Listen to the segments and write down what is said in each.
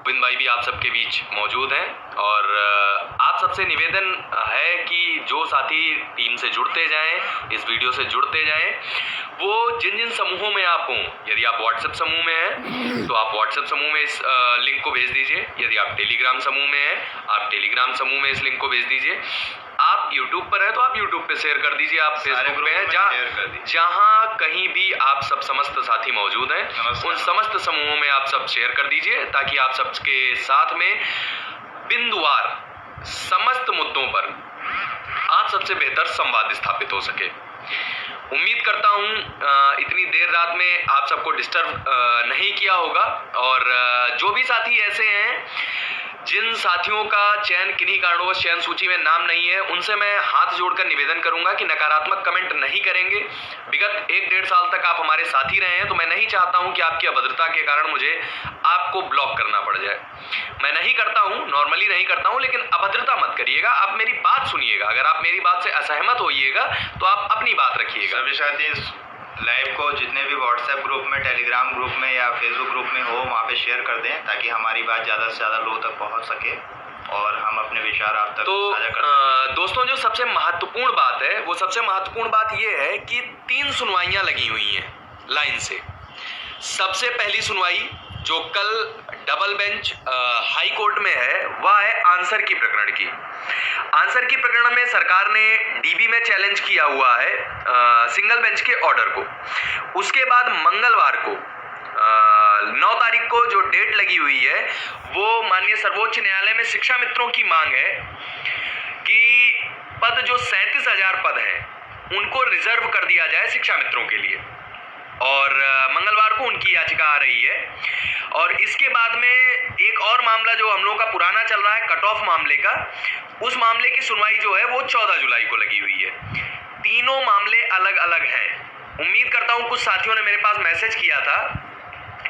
गोविंद भाई भी आप सबके बीच मौजूद हैं और आप सबसे निवेदन है कि जो साथी टीम से जुड़ते जाएं, इस वीडियो से जुड़ते जाएं, वो जिन जिन समूहों में आप हों, यदि आप व्हाट्सएप समूह में हैं तो आप व्हाट्सएप समूह में इस लिंक को भेज दीजिए। यदि आप टेलीग्राम समूह में हैं, आप टेलीग्राम समूह में इस लिंक को भेज दीजिए। आप यूट्यूब पर हैं तो आप यूट्यूब पे शेयर कर दीजिए। आप फेसबुक पे हैं, जहाँ कहीं भी आप सब समस्त साथी मौजूद हैं, उन समस्त समूहों में आप सब शेयर कर दीजिए, ताकि आप सबके साथ में बिंदुवार समस्त मुद्दों पर आप सबसे बेहतर संवाद स्थापित हो सके। उम्मीद करता हूँ इतनी देर रात में आप सबको डिस्टर्ब नहीं किया होगा। और जो भी साथी ऐसे हैं जिन साथियों का चयन किन्हीं कारणों चयन सूची में नाम नहीं है, उनसे मैं हाथ जोड़कर निवेदन करूंगा कि नकारात्मक कमेंट नहीं करेंगे। विगत 1-1.5 साल तक आप हमारे साथी रहे हैं, तो मैं नहीं चाहता हूं कि आपकी अभद्रता के कारण मुझे आपको ब्लॉक करना पड़ जाए। मैं नहीं करता हूं, नॉर्मली नहीं करता हूं, लेकिन अभद्रता मत करिएगा। आप मेरी बात सुनिएगा। अगर आप मेरी बात से असहमत होइएगा तो आप अपनी बात रखिएगा। सभी साथी लाइव को जितने भी व्हाट्सएप ग्रुप में, टेलीग्राम ग्रुप में या फेसबुक ग्रुप में हो, वहाँ पे शेयर कर दें, ताकि हमारी बात ज़्यादा से ज़्यादा लोगों तक पहुँच सके और हम अपने विचार आप तक साझा कर सकें। दोस्तों, जो सबसे महत्वपूर्ण बात है, वो सबसे महत्वपूर्ण बात ये है कि 3 सुनवाइयाँ लगी हुई हैं लाइन से। सबसे पहली सुनवाई जो कल डबल बेंच हाई कोर्ट में है, वह है आंसर की प्रकरण की। आंसर की प्रकरण में सरकार ने डीबी में चैलेंज किया हुआ है सिंगल बेंच के ऑर्डर को। उसके बाद मंगलवार को 9 तारीख को जो डेट लगी हुई है, वो माननीय सर्वोच्च न्यायालय में शिक्षा मित्रों की मांग है कि पद जो 37,000 पद हैं, उनको रिजर्व कर दिया जाए शिक्षा मित्रों के लिए। और मंगलवार को उनकी याचिका आ रही है। और इसके बाद में एक और मामला जो हम लोगों का पुराना चल रहा है, कट ऑफ मामले का, उस मामले की सुनवाई जो है वो 14 जुलाई को लगी हुई है। तीनों मामले अलग अलग हैं। उम्मीद करता हूं कुछ साथियों ने मेरे पास मैसेज किया था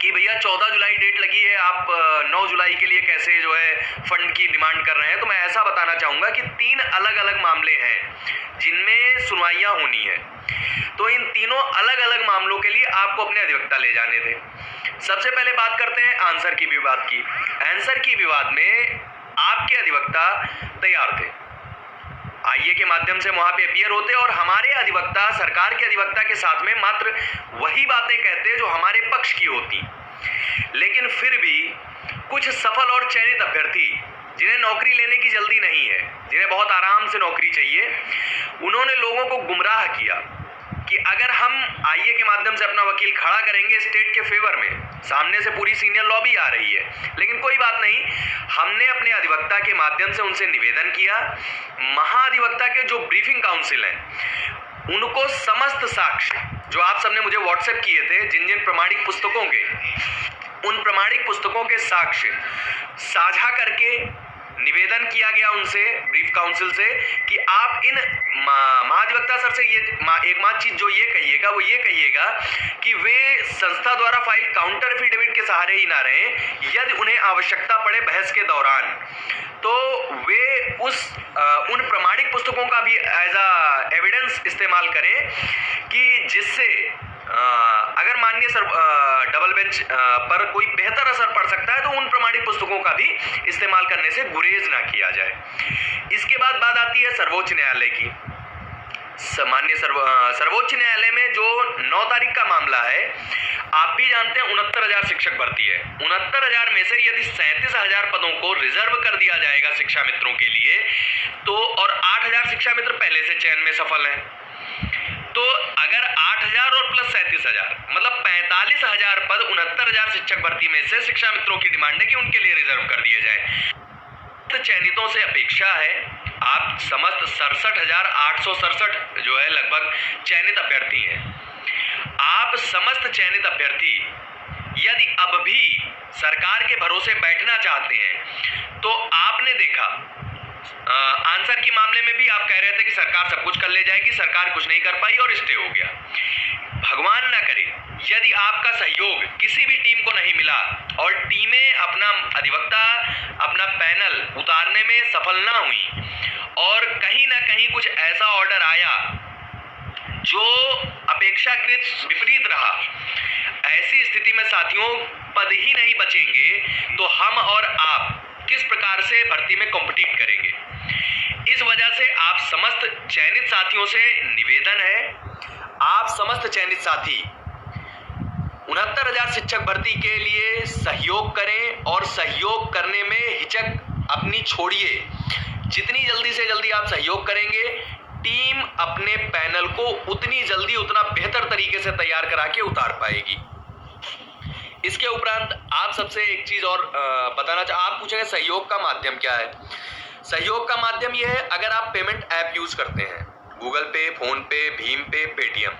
कि भैया 14 जुलाई डेट लगी है, आप 9 जुलाई के लिए कैसे जो है फंड की डिमांड कर रहे हैं। तो मैं ऐसा बताना चाहूँगा कि 3 अलग अलग मामले हैं जिनमें सुनवाइयाँ होनी है। तो इन तीनों अलग अलग मामलों के लिए आपको अपने अधिवक्ता ले जाने थे। सबसे पहले बात करते हैं आंसर की विवाद की। आंसर की विवाद में आपके अधिवक्ता तैयार थे, आईए के माध्यम से वहां पे अपीयर होते और हमारे अधिवक्ता सरकार के अधिवक्ता के साथ में मात्र वही बातें कहते जो हमारे पक्ष की होती। लेकिन फिर भी कुछ सफल और चयनित अभ्यर्थी जिन्हें नौकरी लेने की जल्दी नहीं है, जिन्हें बहुत आराम से नौकरी चाहिए, उन्होंने लोगों को गुमराह किया कि अगर हम आईए के माध्यम से अपना वकील खड़ा करेंगे स्टेट के फेवर में, सामने से पूरी सीनियर लॉबी आ रही है, लेकिन कोई बात नहीं, हमने अपने अधिवक्ता के माध्यम से उनसे निवेदन किया। महाधिवक्ता के जो ब्रीफिंग काउंसिल हैं, उनको समस्त साक्ष्य जो आप सबने मुझे व्हाट्सएप किए थे, जिन जिन प्रमाणिक पुस्तकों के, उन प्रमाणिक पुस्तकों के साक्ष्य साझा करके निवेदन किया गया उनसे, ब्रीफ काउंसिल से, कि आप इन महाधिवक्ता सर से ये एकमात्र चीज जो ये कहिएगा, वो ये कहिएगा कि वे संस्था द्वारा फाइल काउंटर एफिडेविट के सहारे ही ना रहें। यदि उन्हें आवश्यकता पड़े बहस के दौरान, तो वे उन प्रमाणिक पुस्तकों का भी एज अ एविडेंस इस्तेमाल करें कि जिससे अगर माननीय डबल बेंच पर कोई बेहतर असर पड़ सकता है, तो उन प्रमाणिक पुस्तकों का भी इस्तेमाल करने से गुरेज ना किया जाए। इसके बाद बात आती है सर्वोच्च न्यायालय की। माननीय सर्वोच्च न्यायालय में जो 9 तारीख का मामला है, आप भी जानते हैं 69,000 शिक्षक भर्ती है। 69,000 में से यदि 37,000 पदों को रिजर्व कर दिया जाएगा शिक्षा मित्रों के लिए, तो और 8,000 शिक्षा मित्र पहले से चयन में सफल हैं, तो अगर 8,000 और प्लस 37,000 मतलब 45,000 पद 69,000 शिक्षक भर्ती में से शिक्षा मित्रों की डिमांड है कि उनके लिए रिजर्व कर दिए जाए। तो चयनितों से अपेक्षा है, आप समस्त 67,867 जो है लगभग चयनित अभ्यर्थी हैं। आप समस्त चयनित अभ्यर्थी यदि अब भी सरकार के भरोसे बैठना चाहते हैं, तो आपने देखा आंसर की मामले में भी आप कह रहे थे कि सरकार सब कुछ कर ले जाएगी, सरकार कुछ नहीं कर पाई और स्टे हो गया। भगवान ना करे यदि आपका सहयोग किसी भी टीम को नहीं मिला और टीमें अपना अधिवक्ता, अपना पैनल उतारने में सफल ना हुई और कहीं ना कहीं कुछ ऐसा ऑर्डर आया जो अपेक्षाकृत विपरीत रहा, ऐसी स्थिति में साथियों पद ही नहीं बचेंगे तो हम और आप किस प्रकार से भर्ती में कॉम्पिटिट करेंगे। इस वजह से आप समस्त चयनित साथियों से निवेदन है, आप समस्त चयनित साथी 69,000 शिक्षक भर्ती के लिए सहयोग करें और सहयोग करने में हिचक अपनी छोड़िए। जितनी जल्दी से जल्दी आप सहयोग करेंगे, टीम अपने पैनल को उतनी जल्दी उतना बेहतर तरीके से तैयार करा के उतार पाएगी। इसके उपरांत आप सबसे एक चीज और बताना आप पूछेंगे सहयोग का माध्यम क्या है। सहयोग का माध्यम यह है, अगर आप पेमेंट ऐप यूज करते हैं, गूगल पे, फोन पे, भीम पे, पेटीएम,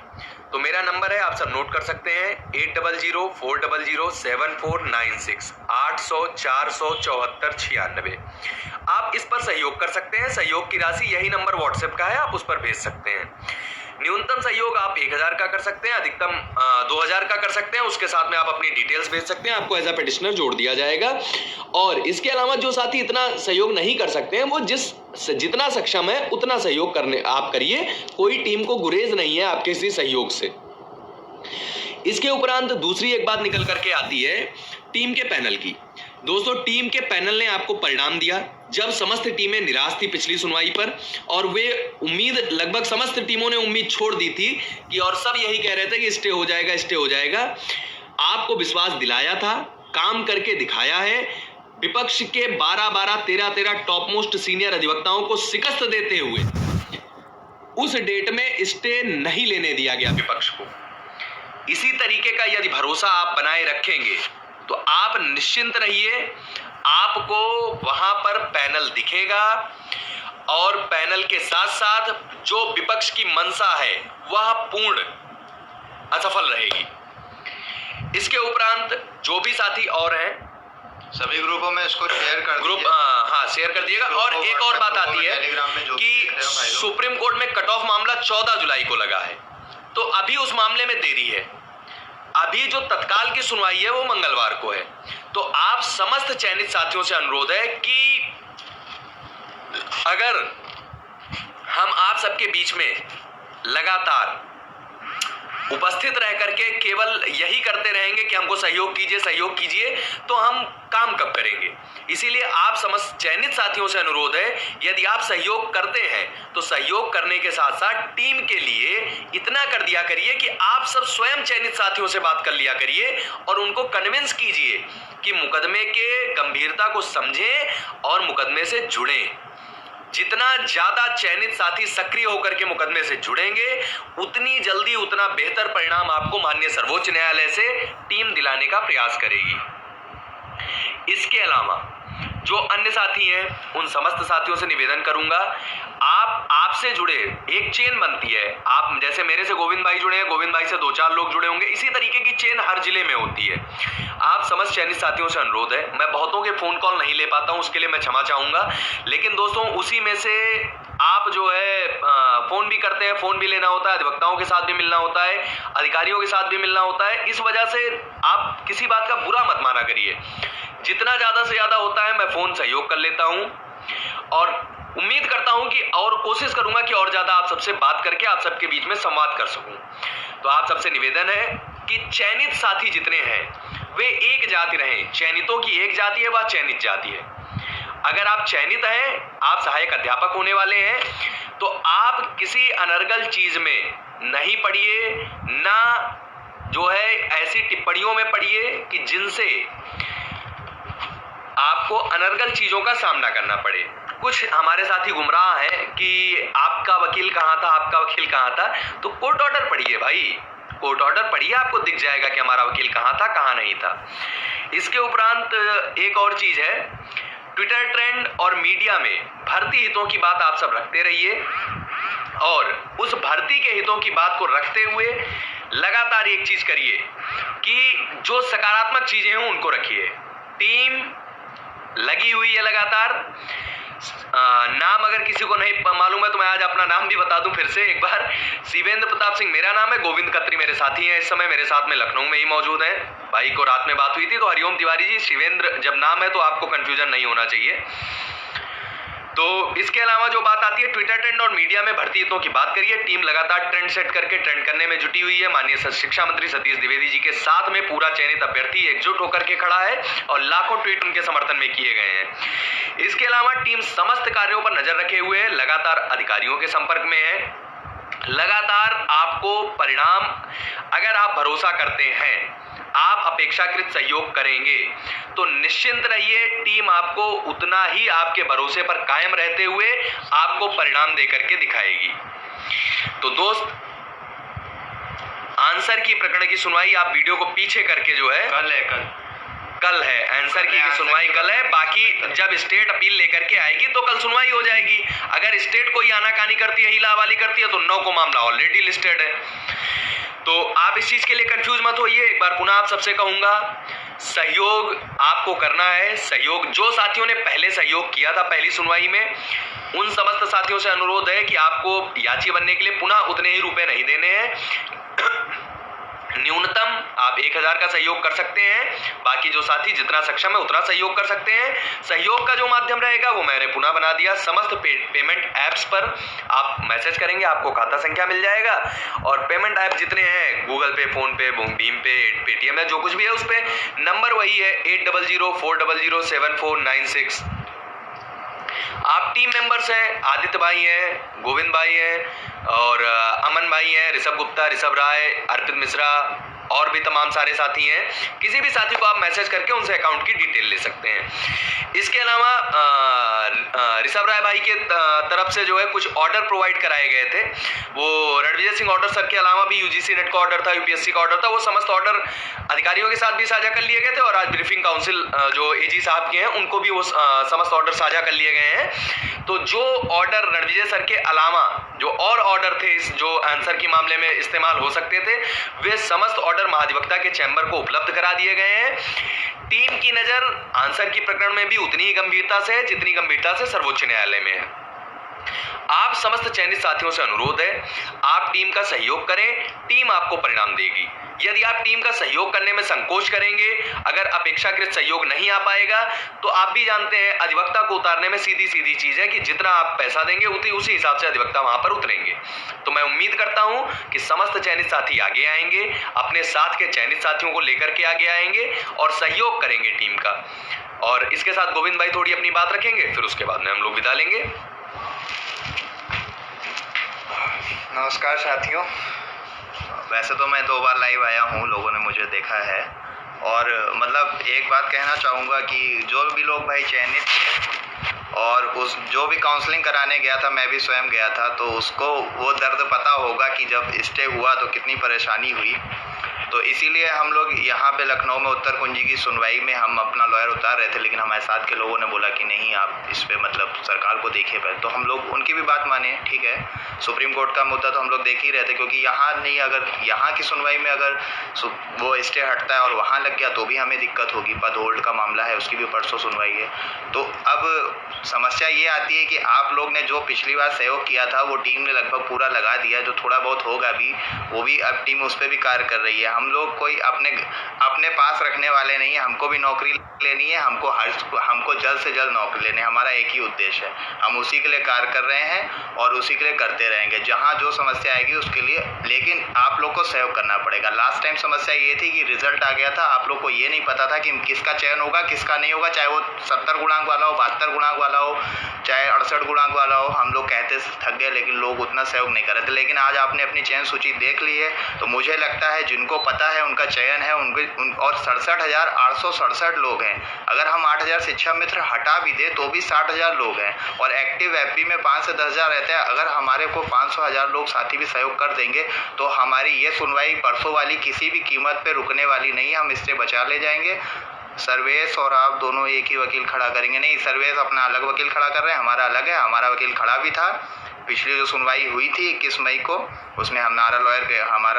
तो मेरा नंबर है, आप सब नोट कर सकते हैं, 8004007496 800-474-96। आप इस पर सहयोग कर सकते हैं। सहयोग की राशि यही नंबर व्हाट्सएप का है, आप उस पर भेज सकते हैं। न्यूनतम सहयोग आप 1,000 का कर सकते हैं, अधिकतम 2,000 का कर सकते हैं। उसके साथ में आप अपनी डिटेल्स भेज सकते हैं, आपको एज अ पेटिशनर जोड़ दिया जाएगा। और इसके अलावा जो साथी इतना सहयोग नहीं कर सकते हैं, वो जितना सक्षम है उतना सहयोग करने आप करिए। कोई टीम को गुरेज नहीं है आपके इसी सहयोग से। इसके उपरांत दूसरी एक बात निकल करके आती है टीम के पैनल की। दोस्तों, टीम के पैनल ने आपको परिणाम दिया जब समस्त टीमें निराश थी पिछली सुनवाई पर, और वे उम्मीद, लगभग समस्त टीमों ने उम्मीद छोड़ दी थी कि, और सब यही कह रहे थे कि स्टे हो जाएगा, स्टे हो जाएगा। आपको विश्वास दिलाया था, काम करके दिखाया है। विपक्ष के 12-12, 13-13 टॉप मोस्ट सीनियर अधिवक्ताओं को शिकस्त देते हुए उस डेट में स्टे नहीं लेने दिया गया विपक्ष को। इसी तरीके का यदि भरोसा आप बनाए रखेंगे तो आप निश्चिंत रहिए, आपको वहां पर पैनल दिखेगा और पैनल के साथ साथ जो विपक्ष की मंशा है वह पूर्ण असफल रहेगी। इसके उपरांत जो भी साथी और हैं, सभी ग्रुपों में इसको शेयर कर ग्रुप शेयर कर दिएगा। और एक और बात आती है कि सुप्रीम कोर्ट में कट ऑफ मामला 14 जुलाई को लगा है, तो अभी उस मामले में देरी है। अभी जो तत्काल की सुनवाई है वो मंगलवार को है। तो आप समस्त चयनित साथियों से अनुरोध है कि अगर हम आप सबके बीच में लगातार उपस्थित रह करके केवल यही करते रहेंगे कि हमको सहयोग कीजिए, तो हम काम कब करेंगे। इसीलिए आप समस्त चयनित साथियों से अनुरोध है, यदि आप सहयोग करते हैं तो सहयोग करने के साथ साथ टीम के लिए इतना कर दिया करिए कि आप सब स्वयं चयनित साथियों से बात कर लिया करिए और उनको कन्विंस कीजिए कि मुकदमे के गंभीरता को समझें और मुकदमे से जुड़ें। जितना ज्यादा चयनित साथी सक्रिय होकर के मुकदमे से जुड़ेंगे, उतनी जल्दी उतना बेहतर परिणाम आपको माननीय सर्वोच्च न्यायालय से टीम दिलाने का प्रयास करेगी। इसके अलावा जो अन्य साथी हैं, उन समस्त साथियों से निवेदन करूंगा, आपसे जुड़े एक चेन बनती है। आप जैसे मेरे से गोविंद भाई जुड़े हैं, गोविंद भाई से 2-4 लोग जुड़े होंगे, इसी तरीके की चेन हर जिले में होती है। आप समस्त चयनित साथियों से अनुरोध है, मैं बहुतों के फोन कॉल नहीं ले पाता हूं, उसके लिए मैं क्षमा चाहूंगा, लेकिन दोस्तों उसी में से आप जो है फोन भी करते हैं, फोन भी लेना होता है, अधिवक्ताओं के साथ भी मिलना होता है, अधिकारियों के साथ भी मिलना होता है। इस वजह से आप किसी बात का बुरा मत माना करिए। जितना ज्यादा से ज्यादा होता है मैं फोन सहयोग कर लेता हूं और उम्मीद करता हूं कि, और कोशिश करूंगा कि और ज्यादा आप सबसे बात करके आप सबके बीच में संवाद कर सकूं। तो आप सबसे निवेदन है कि चयनित साथी जितने हैं वे एक जाति रहें। चयनितों की एक जाति है, वह चयनित जाति है। अगर आप चयनित हैं, आप सहायक अध्यापक होने वाले हैं, तो आप किसी अनर्गल चीज में नहीं पड़िए, ना जो है ऐसी टिप्पणियों में पड़िए कि जिनसे आपको अनर्गल चीजों का सामना करना पड़े। कुछ हमारे साथी गुमराह हैं कि आपका वकील कहाँ था, आपका वकील कहाँ था, तो कोर्ट ऑर्डर पढ़िए भाई, कोर्ट ऑर्डर पढ़िए, आपको दिख जाएगा कि हमारा वकील कहाँ था, कहाँ नहीं था। इसके उपरांत एक और चीज है, ट्विटर ट्रेंड और मीडिया में भर्ती हितों की बात आप सब रखते रहिए और उस भर्ती के हितों की बात को रखते हुए लगातार एक चीज करिए कि जो सकारात्मक चीजें हैं उनको रखिए। टीम लगी हुई है लगातार। नाम अगर किसी को नहीं मालूम है तो मैं आज अपना नाम भी बता दूं फिर से एक बार। शिवेंद्र प्रताप सिंह मेरा नाम है, गोविंद खत्री मेरे साथी हैं, इस समय मेरे साथ में लखनऊ में ही मौजूद हैं। भाई को रात में बात हुई थी तो हरिओम तिवारी जी, शिवेंद्र जब नाम है तो आपको कंफ्यूजन नहीं होना चाहिए। तो इसके अलावा जो बात आती है ट्विटर ट्रेंड और मीडिया में बढ़ती हितों की बात करिए। टीम लगातार ट्रेंड सेट करके ट्रेंड करने में जुटी हुई है। माननीय शिक्षा मंत्री सतीश द्विवेदी जी के साथ में पूरा चयनित अभ्यर्थी एकजुट होकर के खड़ा है और लाखों ट्वीट उनके समर्थन में किए गए हैं। इसके अलावा टीम समस्त कार्यों पर नजर रखे हुए लगातार अधिकारियों के संपर्क में है। लगातार आपको परिणाम, अगर आप भरोसा करते हैं, आप अपेक्षाकृत सहयोग करेंगे तो निश्चिंत रहिए, टीम आपको उतना ही आपके भरोसे पर कायम रहते हुए आपको परिणाम देकर के दिखाएगी। तो दोस्त, आंसर की प्रकरण की सुनवाई आप वीडियो को पीछे करके जो है कल है आंसर की सुनवाई कल है। बाकी जब स्टेट अपील लेकर के आएगी तो कल सुनवाई हो जाएगी। अगर स्टेट कोई आनाकानी करती है, हीला हवाली करती है, तो 9 को मामला ऑलरेडी लिस्टेड है। तो आप इस चीज के लिए कंफ्यूज मत होइए। एक बार पुनः आप सबसे कहूंगा, सहयोग आपको करना है। सहयोग जो साथियों ने पहले सहयोग किया था पहली सुनवाई में, उन समस्त साथियों से अनुरोध है कि आपको याची बनने के लिए पुनः उतने ही रुपए नहीं देने हैं। न्यूनतम आप 1000 का सहयोग कर सकते हैं। बाकी जो साथी जितना सक्षम है उतना सहयोग कर सकते हैं। सहयोग का जो माध्यम रहेगा वो मैंने पुनः बना दिया। समस्त पेमेंट ऐप्स पर आप मैसेज करेंगे, आपको खाता संख्या मिल जाएगा। और पेमेंट ऐप जितने हैं, गूगल पे, फोन पे, भीम पे, पेटीएम है, जो कुछ भी है, उस पे नंबर वही है 8004007496। आप टीम मेंबर्स हैं, आदित्य भाई हैं, गोविंद भाई हैं और अमन भाई हैं, ऋषभ गुप्ता, ऋषभ राय, अर्पित मिश्रा और भी तमाम सारे साथी हैं। किसी भी साथी को आप मैसेज करके उनसे अकाउंट की डिटेल ले सकते हैं। इसके अलावा ऋषभ राय भाई के तरफ से जो है कुछ ऑर्डर प्रोवाइड कराए गए थे। वो रणविजय सिंह ऑर्डर सर के अलावा भी यूजीसी नेट का ऑर्डर था, यूपीएससी का ऑर्डर था। वो समस्त ऑर्डर अधिकारियों के साथ भी साझा कर लिए गए थे और आज ब्रीफिंग काउंसिल जो एजी साहब के हैं उनको भी वो समस्त ऑर्डर साझा कर लिए गए हैं। तो जो ऑर्डर रणविजय सर के अलावा जो और ऑर्डर थे जो आंसर के मामले में इस्तेमाल हो सकते थे, वे समस्त ऑर्डर महाधिवक्ता के चैंबर को उपलब्ध करा दिए गए हैं। टीम की नजर आंसर की प्रकरण में भी उतनी ही गंभीरता से है जितनी गंभीरता से सर्वोच्च न्यायालय में है। आप समस्त चयनित साथियों से अनुरोध है, आप टीम का सहयोग करें, टीम आपको परिणाम देगी। यदि आप टीम का सहयोग करने में संकोच करेंगे, अगर अपेक्षाकृत सहयोग नहीं आ पाएगा, तो आप भी जानते हैं अधिवक्ता को उतारने में सीधी सीधी चीज है कि जितना आप पैसा देंगे उसी हिसाब से अधिवक्ता वहां पर उतरेंगे। तो मैं उम्मीद करता हूं कि समस्त चयनित साथी आगे आएंगे, अपने साथ के चयनित साथियों को लेकर के आगे आएंगे और सहयोग करेंगे टीम का। और इसके साथ गोविंद भाई थोड़ी अपनी बात रखेंगे, फिर उसके बाद में हम लोग विदा लेंगे। नमस्कार साथियों, वैसे तो मैं 2 बार लाइव आया हूँ, लोगों ने मुझे देखा है। और मतलब एक बात कहना चाहूँगा कि जो भी लोग भाई चयनित और उस जो भी काउंसलिंग कराने गया था, मैं भी स्वयं गया था, तो उसको वो दर्द पता होगा कि जब स्टे हुआ तो कितनी परेशानी हुई। तो इसीलिए हम लोग यहाँ पे लखनऊ में उत्तर कुंजी की सुनवाई में हम अपना लॉयर उतार रहे थे, लेकिन हमारे साथ के लोगों ने बोला कि नहीं, आप इस पे मतलब सरकार को देखिए पहले। तो हम लोग उनकी भी बात माने, ठीक है, सुप्रीम कोर्ट का मुद्दा तो हम लोग देख ही रहे थे, क्योंकि यहाँ नहीं, अगर यहाँ की सुनवाई में अगर वो स्टे हटता है और वहाँ लग गया तो भी हमें दिक्कत होगी। पद होल्ड का मामला है, उसकी भी परसों सुनवाई है। तो अब समस्या ये आती है कि आप लोग ने जो पिछली बार सहयोग किया था वो टीम ने लगभग पूरा लगा दिया, जो थोड़ा बहुत होगा भी वो भी अब टीम उस पर भी कार्य कर रही है। हम लोग कोई अपने पास रखने वाले नहीं है, हमको भी नौकरी लेनी है, हमको जल्द से जल्द नौकरी लेनी है। हमारा एक ही उद्देश्य है, हम उसी के लिए कार्य कर रहे हैं और उसी के लिए करते रहेंगे। जहाँ जो समस्या आएगी उसके लिए, लेकिन आप लोग को सहयोग करना पड़ेगा। लास्ट टाइम समस्या ये थी कि रिजल्ट आ गया था, आप लोग को ये नहीं पता था कि किसका चयन होगा किसका नहीं होगा, चाहे वो 70 गुणांक वाला हो, 72 गुणांक वाला हो, चाहे 68 गुणांक वाला हो। हम लोग कहते थक गए, लेकिन लोग उतना सहयोग नहीं कर रहे थे। लेकिन आज आपने अपनी चयन सूची देख ली है, तो मुझे लगता है जिनको पता है उनका चयन है, और 67,867 लोग हैं। अगर हम 8,000 शिक्षा मित्र हटा भी दे तो भी 60,000 लोग हैं, और एक्टिव एफपी में 5 से 10,000 रहते हैं। अगर हमारे को 500,000 लोग साथी भी सहयोग कर देंगे तो हमारी ये सुनवाई परसों वाली किसी भी कीमत पे रुकने वाली नहीं है, हम इससे बचा ले जाएंगे। सर्वेश और आप दोनों एक ही वकील खड़ा करेंगे? नहीं, सर्वेश अपना अलग वकील खड़ा कर रहे हैं, हमारा अलग है। हमारा वकील खड़ा भी था, पिछली जो सुनवाई हुई थी 21 मई को, उसमें हमारा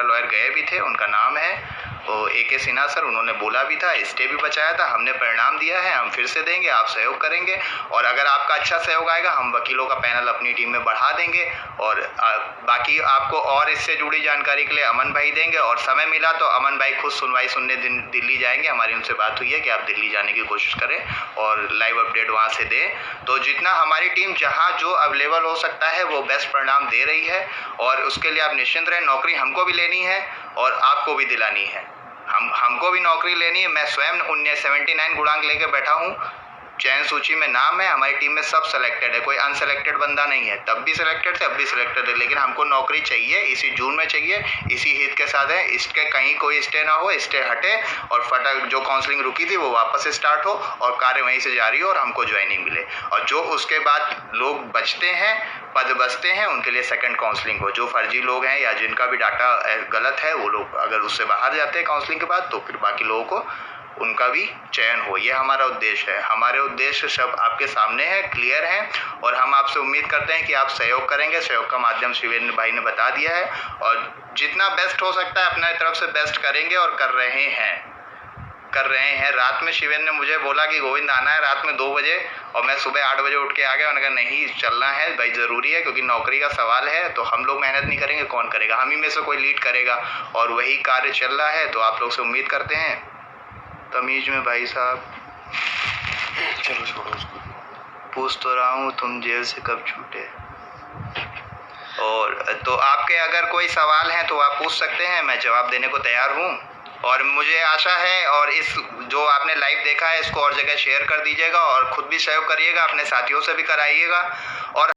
लॉयर गए भी थे, उनका नाम है। वो AK सिन्हा सर, उन्होंने बोला भी था, स्टे भी बचाया था, हमने परिणाम दिया है, हम फिर से देंगे, आप सहयोग करेंगे और अगर आपका अच्छा सहयोग आएगा हम वकीलों का पैनल अपनी टीम में बढ़ा देंगे और बाकी आपको और इससे जुड़ी जानकारी के लिए अमन भाई देंगे और समय मिला तो अमन भाई खुद सुनवाई सुनने दिल्ली जाएंगे। हमारी उनसे बात हुई है कि आप दिल्ली जाने की कोशिश करें और लाइव अपडेट वहाँ से दें। तो जितना हमारी टीम जहाँ जो अवेलेबल हो सकता है वो बेस्ट परिणाम दे रही है और उसके लिए आप निश्चिंत रहें। नौकरी हमको भी लेनी है और आपको भी दिलानी है। हमको भी नौकरी लेनी है। मैं स्वयं 79 गुणांक लेके बैठा हूँ, चयन सूची में नाम है, हमारी टीम में सब सेलेक्टेड है, कोई अनसेलेक्टेड बंदा नहीं है। तब भी सिलेक्टेड थे, अब भी सिलेक्टेड है, लेकिन हमको नौकरी चाहिए, इसी जून में चाहिए, इसी हित के साथ है। इसके कहीं कोई स्टे ना हो, स्टे हटे और फटक जो काउंसलिंग रुकी थी वो वापस स्टार्ट हो और कार्य वहीं से जारी हो और हमको ज्वाइनिंग मिले। और जो उसके बाद लोग बचते हैं, पद बचते हैं, उनके लिए सेकंड काउंसलिंग हो। जो फर्जी लोग हैं या जिनका भी डाटा गलत है वो लोग अगर उससे बाहर जाते हैं काउंसलिंग के बाद तो फिर बाकी लोगों को उनका भी चयन हो। ये हमारा उद्देश्य है। हमारे उद्देश्य सब आपके सामने है, क्लियर है और हम आपसे उम्मीद करते हैं कि आप सहयोग करेंगे। सहयोग का माध्यम शिवेंद्र भाई ने बता दिया है और जितना बेस्ट हो सकता है अपने तरफ से बेस्ट करेंगे और कर रहे हैं। रात में शिवेंद्र ने मुझे बोला कि गोविंद आना है रात में 2 बजे और मैं सुबह 8 बजे उठ के आ गया। उन्होंने कहा नहीं चलना है भाई, ज़रूरी है क्योंकि नौकरी का सवाल है। तो हम लोग मेहनत नहीं करेंगे कौन करेगा, हम ही में से कोई लीड करेगा और वही कार्य चल रहा है। तो आप लोग से उम्मीद करते हैं तमीज में भाई साहब। चलो छोड़ो उसको। पूछ तो रहा हूँ तुम जेल से कब छूटे। और तो आपके अगर कोई सवाल हैं तो आप पूछ सकते हैं, मैं जवाब देने को तैयार हूँ। और मुझे आशा है और इस जो आपने लाइव देखा है इसको और जगह शेयर कर दीजिएगा और खुद भी सहयोग करिएगा, अपने साथियों से भी कराइएगा और